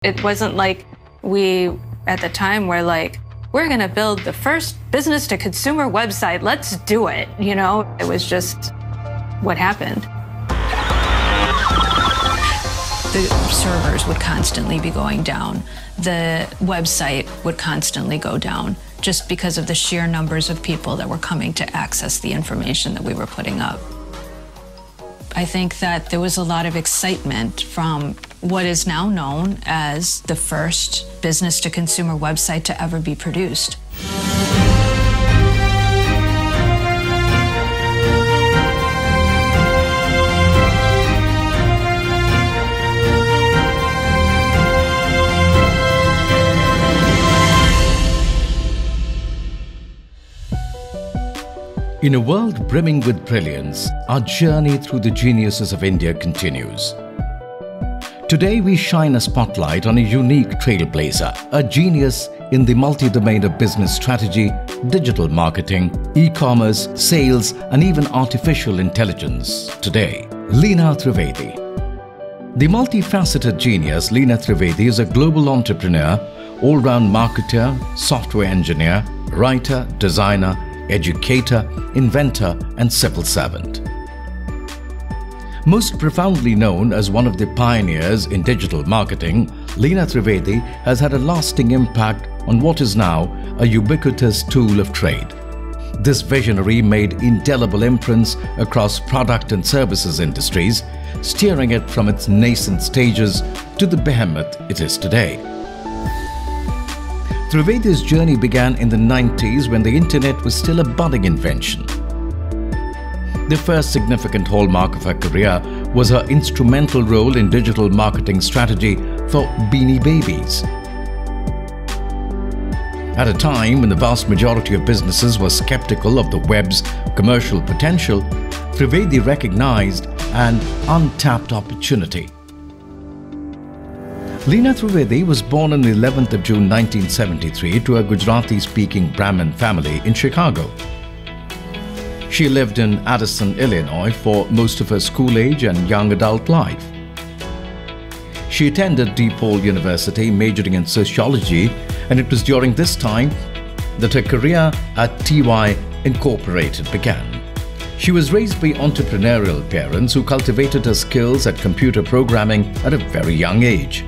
It wasn't like we, at the time, were like, we're gonna build the first business-to-consumer website, let's do it, you know? It was just what happened. The servers would constantly be going down. The website would constantly go down just because of the sheer numbers of people that were coming to access the information that we were putting up. I think that there was a lot of excitement from what is now known as the first business-to-consumer website to ever be produced. In a world brimming with brilliance, our journey through the geniuses of India continues. Today we shine a spotlight on a unique trailblazer, a genius in the multi-domain of business strategy, digital marketing, e-commerce, sales, and even artificial intelligence. Today, Lina Trivedi. The multifaceted genius Lina Trivedi is a global entrepreneur, all-round marketer, software engineer, writer, designer, educator, inventor, and civil servant. Most profoundly known as one of the pioneers in digital marketing, Lina Trivedi has had a lasting impact on what is now a ubiquitous tool of trade. This visionary made indelible imprints across product and services industries, steering it from its nascent stages to the behemoth it is today. Trivedi's journey began in the 90s when the internet was still a budding invention. The first significant hallmark of her career was her instrumental role in digital marketing strategy for Beanie Babies. At a time when the vast majority of businesses were skeptical of the web's commercial potential, Trivedi recognized an untapped opportunity. Lina Trivedi was born on the 11th of June 1973 to a Gujarati-speaking Brahmin family in Chicago. She lived in Addison, Illinois for most of her school age and young adult life. She attended DePaul University majoring in sociology, and it was during this time that her career at TY Incorporated began. She was raised by entrepreneurial parents who cultivated her skills at computer programming at a very young age.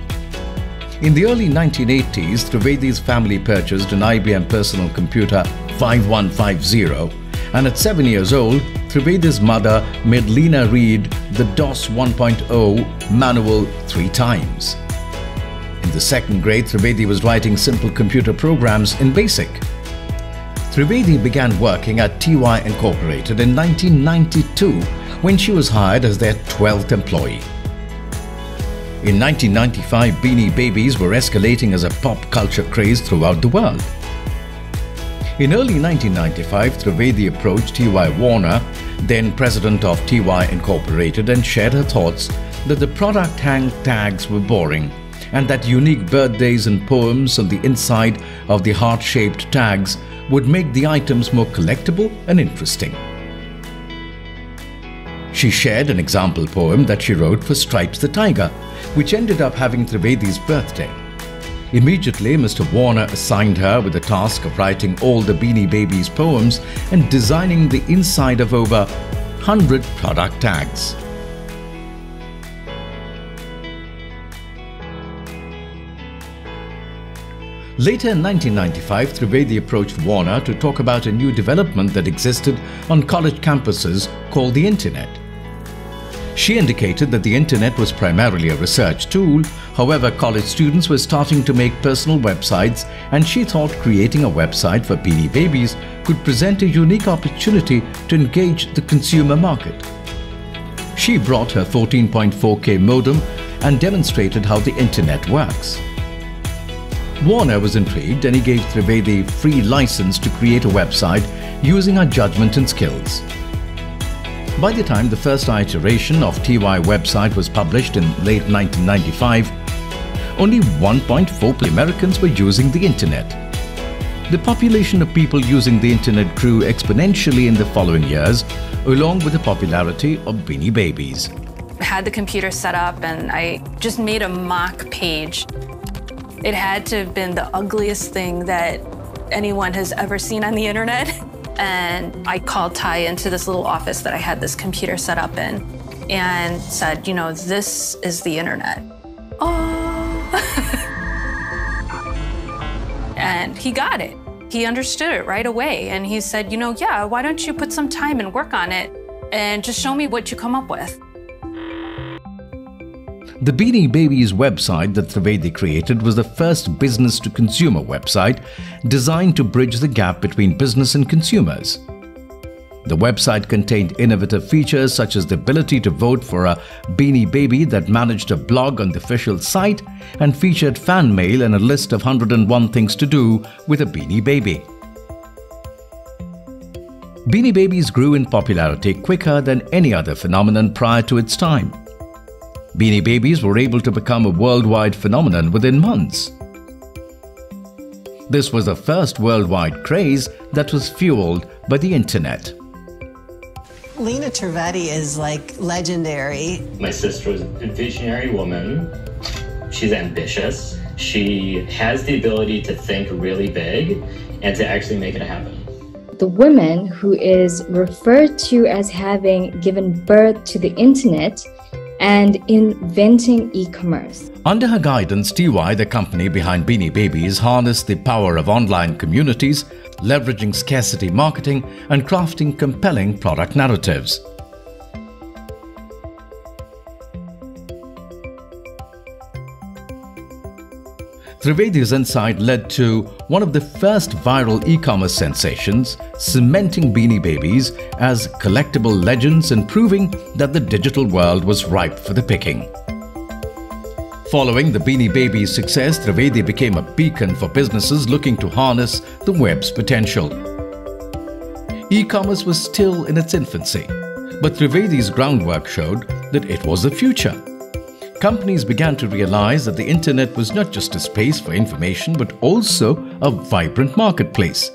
In the early 1980s, Trivedi's family purchased an IBM personal computer 5150, and at 7 years old, Trivedi's mother made Lina read the DOS 1.0 manual 3 times. In the second grade, Trivedi was writing simple computer programs in BASIC. Trivedi began working at TY Incorporated in 1992 when she was hired as their 12th employee. In 1995, Beanie Babies were escalating as a pop culture craze throughout the world. In early 1995, Trivedi approached T.Y. Warner, then president of TY Incorporated, and shared her thoughts that the product hang tags were boring and that unique birthdays and poems on the inside of the heart-shaped tags would make the items more collectible and interesting. She shared an example poem that she wrote for Stripes the Tiger, which ended up having Trivedi's birthday. Immediately, Mr. Warner assigned her with the task of writing all the Beanie Babies poems and designing the inside of over 100 product tags. Later in 1995, Trivedi approached Warner to talk about a new development that existed on college campuses called the Internet. She indicated that the Internet was primarily a research tool. However, college students were starting to make personal websites, and she thought creating a website for Beanie Babies could present a unique opportunity to engage the consumer market. She brought her 14.4K modem and demonstrated how the Internet works. Warner was intrigued, and he gave Trivedi free license to create a website using her judgment and skills. By the time the first iteration of TY website was published in late 1995, only 1.4 Americans were using the Internet. The population of people using the Internet grew exponentially in the following years, along with the popularity of Beanie Babies. I had the computer set up and I just made a mock page It had to have been the ugliest thing that anyone has ever seen on the internet. And I called Ty into this little office that I had this computer set up in and said, you know, this is the internet. Oh. And he got it. He understood it right away. And he said, you know, yeah, why don't you put some time and work on it and just show me what you come up with. The Beanie Babies website that Trivedi created was the first business-to-consumer website designed to bridge the gap between business and consumers. The website contained innovative features such as the ability to vote for a Beanie Baby that managed a blog on the official site and featured fan mail and a list of 101 things to do with a Beanie Baby. Beanie Babies grew in popularity quicker than any other phenomenon prior to its time. Beanie Babies were able to become a worldwide phenomenon within months. This was the first worldwide craze that was fueled by the internet. Lina Trivedi is like legendary. My sister was a visionary woman. She's ambitious. She has the ability to think really big and to actually make it happen. The woman who is referred to as having given birth to the internet and inventing e-commerce. Under her guidance, TY, the company behind Beanie Babies, harnessed the power of online communities, leveraging scarcity marketing and crafting compelling product narratives. Trivedi's insight led to one of the first viral e-commerce sensations, cementing Beanie Babies as collectible legends and proving that the digital world was ripe for the picking. Following the Beanie Babies' success, Trivedi became a beacon for businesses looking to harness the web's potential. E-commerce was still in its infancy, but Trivedi's groundwork showed that it was the future. Companies began to realize that the internet was not just a space for information, but also a vibrant marketplace.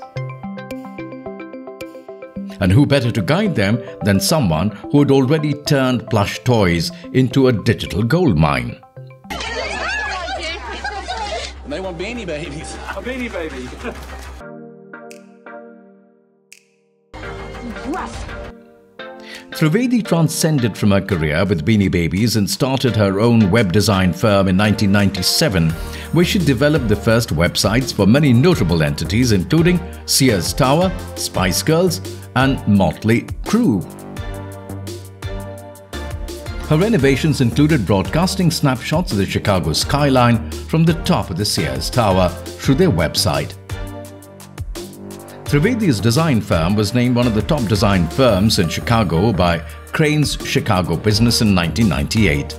And who better to guide them than someone who had already turned plush toys into a digital goldmine? They want Beanie Babies. A Beanie Baby. Trivedi transcended from her career with Beanie Babies and started her own web design firm in 1997, where she developed the first websites for many notable entities including Sears Tower, Spice Girls and Motley Crue. Her innovations included broadcasting snapshots of the Chicago skyline from the top of the Sears Tower through their website. Trivedi's design firm was named one of the top design firms in Chicago by Crain's Chicago Business in 1998.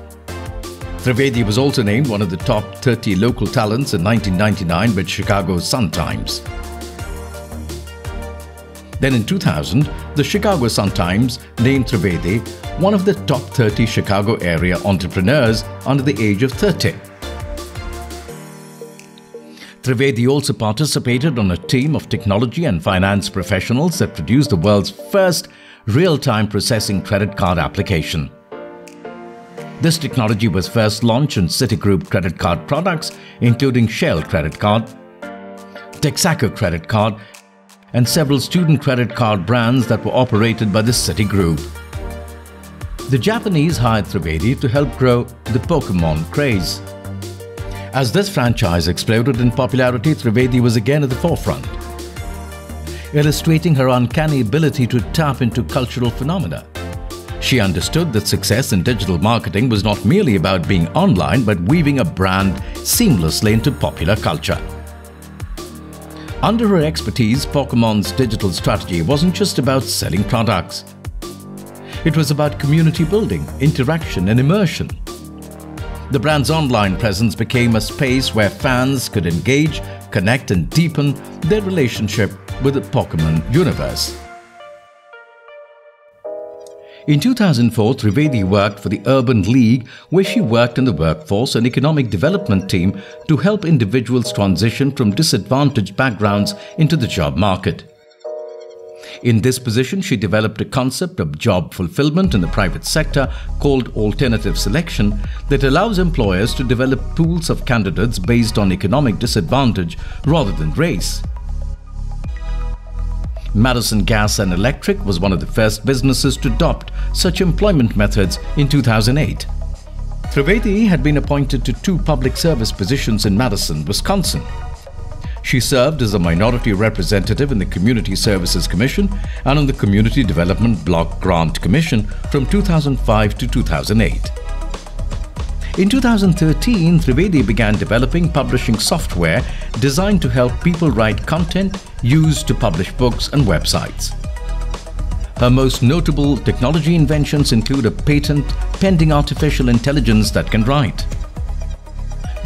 Trivedi was also named one of the top 30 local talents in 1999 by Chicago Sun-Times. Then in 2000, the Chicago Sun-Times named Trivedi one of the top 30 Chicago area entrepreneurs under the age of 30. Trivedi also participated on a team of technology and finance professionals that produced the world's first real-time processing credit card application. This technology was first launched in Citigroup credit card products, including Shell credit card, Texaco credit card, and several student credit card brands that were operated by the Citigroup. The Japanese hired Trivedi to help grow the Pokemon craze. As this franchise exploded in popularity, Trivedi was again at the forefront, illustrating her uncanny ability to tap into cultural phenomena. She understood that success in digital marketing was not merely about being online, but weaving a brand seamlessly into popular culture. Under her expertise, Pokemon's digital strategy wasn't just about selling products. It was about community building, interaction, and immersion. The brand's online presence became a space where fans could engage, connect, and deepen their relationship with the Pokemon universe. In 2004, Trivedi worked for the Urban League, where she worked in the workforce and economic development team to help individuals transition from disadvantaged backgrounds into the job market. In this position, she developed a concept of job fulfillment in the private sector called alternative selection that allows employers to develop pools of candidates based on economic disadvantage rather than race. Madison Gas and Electric was one of the first businesses to adopt such employment methods in 2008. Trivedi had been appointed to 2 public service positions in Madison, Wisconsin. She served as a minority representative in the Community Services Commission and on the Community Development Block Grant Commission from 2005 to 2008. In 2013, Trivedi began developing publishing software designed to help people write content used to publish books and websites. Her most notable technology inventions include a patent pending artificial intelligence that can write.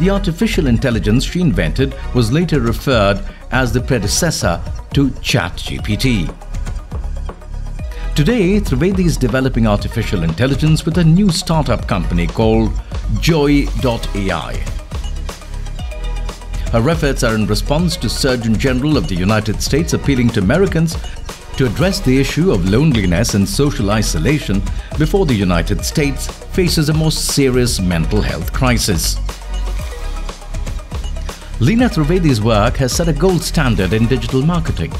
The artificial intelligence she invented was later referred as the predecessor to ChatGPT. Today, Trivedi is developing artificial intelligence with a new startup company called Joy.ai. Her efforts are in response to Surgeon General of the United States appealing to Americans to address the issue of loneliness and social isolation before the United States faces a more serious mental health crisis. Lina Trivedi's work has set a gold standard in digital marketing.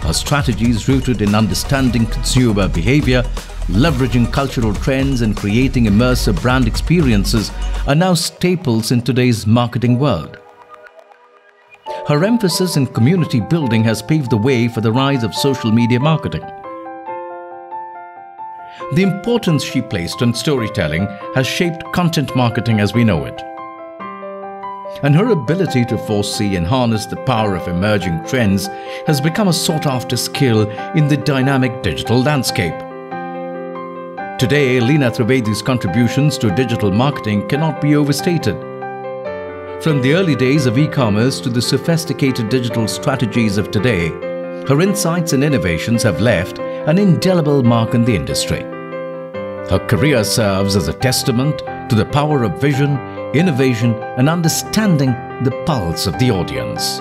Her strategies rooted in understanding consumer behavior, leveraging cultural trends and creating immersive brand experiences are now staples in today's marketing world. Her emphasis in community building has paved the way for the rise of social media marketing. The importance she placed on storytelling has shaped content marketing as we know it. And her ability to foresee and harness the power of emerging trends has become a sought-after skill in the dynamic digital landscape. Today, Lina Trivedi's contributions to digital marketing cannot be overstated. From the early days of e-commerce to the sophisticated digital strategies of today, her insights and innovations have left an indelible mark in the industry. Her career serves as a testament to the power of vision, innovation, and understanding the pulse of the audience.